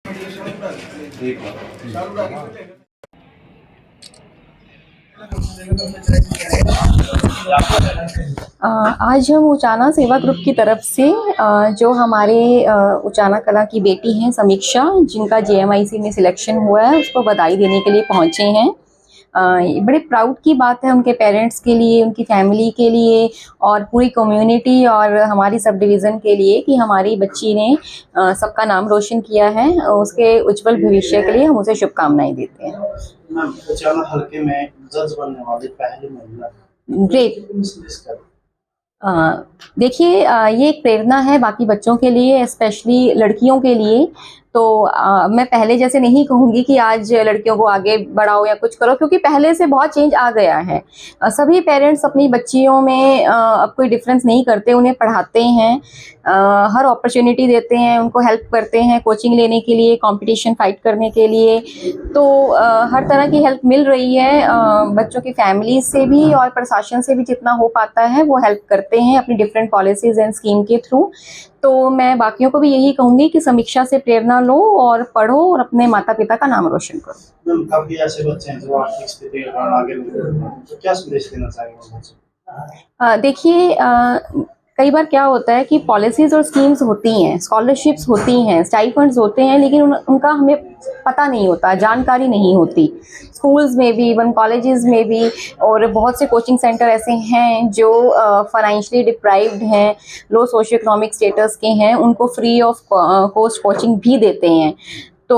आज हम उचाना सेवा ग्रुप की तरफ से जो हमारे उचाना कला की बेटी हैं समीक्षा, जिनका JMIC में सिलेक्शन हुआ है, उसको बधाई देने के लिए पहुंचे हैं। बड़े प्राउड की बात है उनके पेरेंट्स के लिए, उनकी फैमिली के लिए और पूरी कम्युनिटी और हमारी सब डिवीज़न के लिए कि हमारी बच्ची ने सबका नाम रोशन किया है। उसके उज्जवल भविष्य के लिए हम उसे शुभकामनाएं देते हैं। उचाना हल्के में जज बनने वाली पहली महिला। ग्रेट। देखिए, ये एक प्रेरणा है बाकी बच्चों के लिए, स्पेशली लड़कियों के लिए। तो मैं पहले जैसे नहीं कहूँगी कि आज लड़कियों को आगे बढ़ाओ या कुछ करो, क्योंकि पहले से बहुत चेंज आ गया है। सभी पेरेंट्स अपनी बच्चियों में अब कोई डिफरेंस नहीं करते, उन्हें पढ़ाते हैं, हर अपॉर्चुनिटी देते हैं, उनको हेल्प करते हैं कोचिंग लेने के लिए, कंपटीशन फाइट करने के लिए। तो हर तरह की हेल्प मिल रही है। बच्चों की फैमिली से भी और प्रशासन से भी जितना हो पाता है वो हेल्प करते हैं अपनी डिफरेंट पॉलिसीज एंड स्कीम के थ्रू। तो मैं बाकियों को भी यही कहूँगी कि समीक्षा से प्रेरणा लो और पढ़ो और अपने माता पिता का नाम रोशन करो। काफी ऐसे बच्चे हैं जो आर्थिक स्थिति के कारण आगे नहीं बढ़ रहे, तो क्या संदेश देना चाहेंगे? देखिए, कई बार क्या होता है कि पॉलिसीज और स्कीम्स होती हैं, स्कॉलरशिप्स होती हैं, स्टाइपेंड्स होते हैं, लेकिन उनका हमें पता नहीं होता, जानकारी नहीं होती। स्कूल्स में भी, इवन कॉलेजेस में भी, और बहुत से कोचिंग सेंटर ऐसे हैं जो फाइनेंशियली डिप्राइव्ड हैं, लो सोशियो इकोनॉमिक स्टेटस के हैं, उनको फ्री ऑफ कॉस्ट कोचिंग भी देते हैं। तो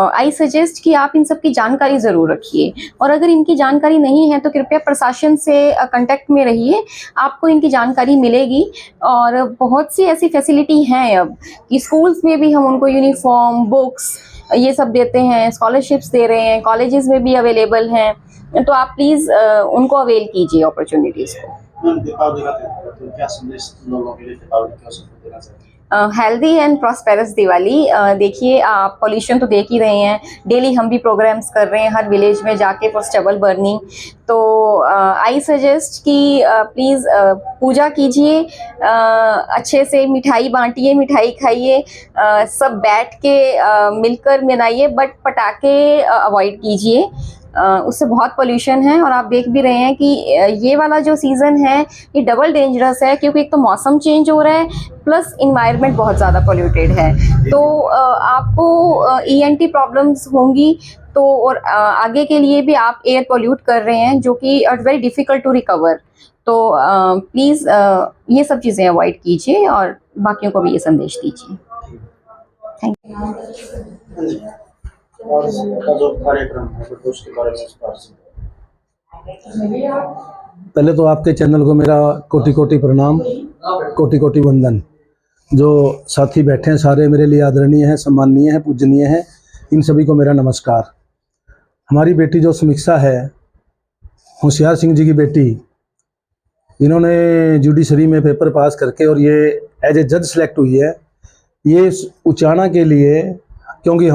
आई सजेस्ट कि आप इन सब की जानकारी ज़रूर रखिए, और अगर इनकी जानकारी नहीं है तो कृपया प्रशासन से कांटेक्ट में रहिए, आपको इनकी जानकारी मिलेगी। और बहुत सी ऐसी फैसिलिटी हैं अब कि स्कूल्स में भी हम उनको यूनिफॉर्म, बुक्स ये सब देते हैं, स्कॉलरशिप्स दे रहे हैं, कॉलेजेस में भी अवेलेबल हैं। तो आप प्लीज़ उनको अवेल कीजिए अपॉर्चुनिटीज़ को। क्या संदेश लोगों के लिए दीपावली के अवसर पर देना चाहिए? Healthy and prosperous Diwali. देखिए, आप पोल्यूशन तो देख ही रहे हैं, डेली हम भी प्रोग्राम्स कर रहे हैं हर विलेज में जाके फॉर स्टबल बर्निंग। तो आई सजेस्ट कि प्लीज़ पूजा कीजिए, अच्छे से मिठाई बांटिए, मिठाई खाइए, सब बैठ के मिलकर मनाइए, बट पटाखे अवॉइड कीजिए, उससे बहुत पोल्यूशन है। और आप देख भी रहे हैं कि ये वाला जो सीज़न है ये डबल डेंजरस है, क्योंकि एक तो मौसम चेंज हो रहा है प्लस इन्वायरमेंट बहुत ज़्यादा पोल्यूटेड है। तो आपको ENT प्रॉब्लम्स होंगी। तो और आगे के लिए भी आप एयर पोल्यूट कर रहे हैं, जो कि वेरी डिफ़िकल्ट टू रिकवर। तो प्लीज़ ये सब चीज़ें अवॉइड कीजिए और बाकियों को भी ये संदेश दीजिए। Thank you. और इसका जो कार्यक्रम है तो उसके बारे में विस्तार से। पहले तो आपके चैनल को मेरा कोटि कोटि प्रणाम, कोटि कोटि वंदन। जो साथी बैठे हैं सारे मेरे लिए आदरणीय हैं, सम्माननीय हैं, पूजनीय हैं, इन सभी को मेरा नमस्कार। हमारी बेटी जो समीक्षा है, होशियार सिंह जी की बेटी, इन्होंने जुडिशरी में पेपर पास करके और ये एज ए जज सेलेक्ट हुई है। ये उचाना के लिए, क्योंकि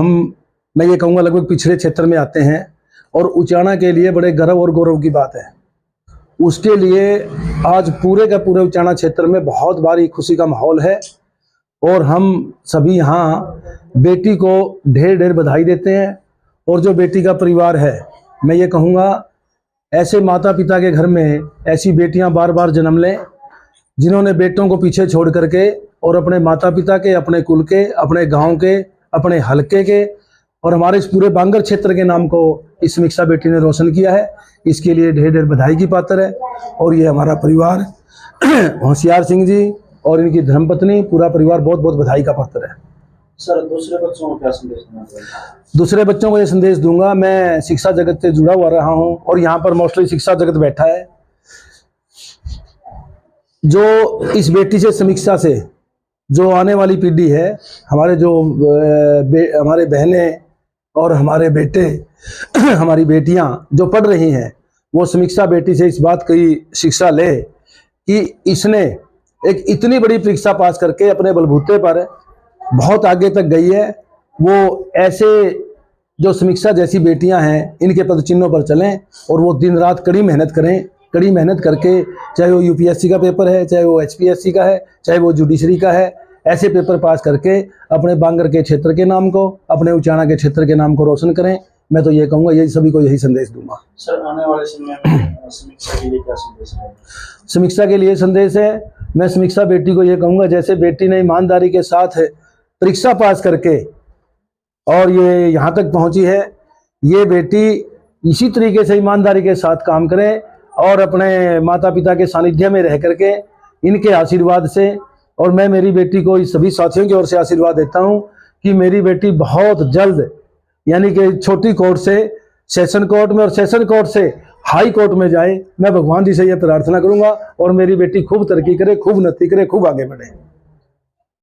मैं ये कहूँगा लगभग पिछड़े क्षेत्र में आते हैं, और उचाना के लिए बड़े गर्व और गौरव की बात है। उसके लिए आज पूरे का पूरे उचाना क्षेत्र में बहुत भारी खुशी का माहौल है, और हम सभी यहाँ बेटी को ढेर ढेर बधाई देते हैं। और जो बेटी का परिवार है, मैं ये कहूँगा ऐसे माता पिता के घर में ऐसी बेटियाँ बार बार जन्म लें, जिन्होंने बेटों को पीछे छोड़ करके और अपने माता पिता के, अपने कुल के, अपने गाँव के, अपने हलके के और हमारे इस पूरे बांगर क्षेत्र के नाम को इस समीक्षा बेटी ने रोशन किया है। इसके लिए ढेर ढेर बधाई की पात्र है। और ये हमारा परिवार होशियार सिंह जी और इनकी धर्मपत्नी, पूरा परिवार बहुत बहुत बधाई का पात्र है। सर, दूसरे बच्चों को क्या संदेश देना चाहिए? दूसरे बच्चों को ये संदेश दूंगा, मैं शिक्षा जगत से जुड़ा हुआ रहा हूँ और यहाँ पर मोस्टली शिक्षा जगत बैठा है। जो इस बेटी से, समीक्षा से जो आने वाली पीढ़ी है, हमारे जो हमारे बहनें और हमारे बेटे हमारी बेटियां जो पढ़ रही हैं, वो समीक्षा बेटी से इस बात की शिक्षा ले कि इसने एक इतनी बड़ी परीक्षा पास करके अपने बलबूते पर बहुत आगे तक गई है। वो ऐसे जो समीक्षा जैसी बेटियां हैं, इनके पद चिन्हों पर चलें और वो दिन रात कड़ी मेहनत करें। कड़ी मेहनत करके, चाहे वो UPSC का पेपर है, चाहे वो HPSC का है, चाहे वो जुडिशरी का है, ऐसे पेपर पास करके अपने बांगर के क्षेत्र के नाम को, अपने उचाना के क्षेत्र के नाम को रोशन करें। मैं तो ये कहूँगा, यही सभी को यही संदेश दूंगा। सर, आने वाले समय में समीक्षा के लिए क्या संदेश है? समीक्षा के लिए संदेश है, मैं समीक्षा बेटी को ये कहूँगा, जैसे बेटी ने ईमानदारी के साथ परीक्षा पास करके और ये यहाँ तक पहुँची है, ये बेटी इसी तरीके से ईमानदारी के साथ काम करे और अपने माता पिता के सानिध्य में रह करके इनके आशीर्वाद से, और मैं मेरी बेटी को इस सभी साथियों की ओर से आशीर्वाद देता हूँ कि मेरी बेटी बहुत जल्द, यानी कि छोटी कोर्ट से सेशन कोर्ट में और सेशन कोर्ट से हाई कोर्ट में जाए। मैं भगवान जी से यह प्रार्थना करूंगा और मेरी बेटी खूब तरक्की करे, खूब उन्नति करे, खूब आगे बढ़े।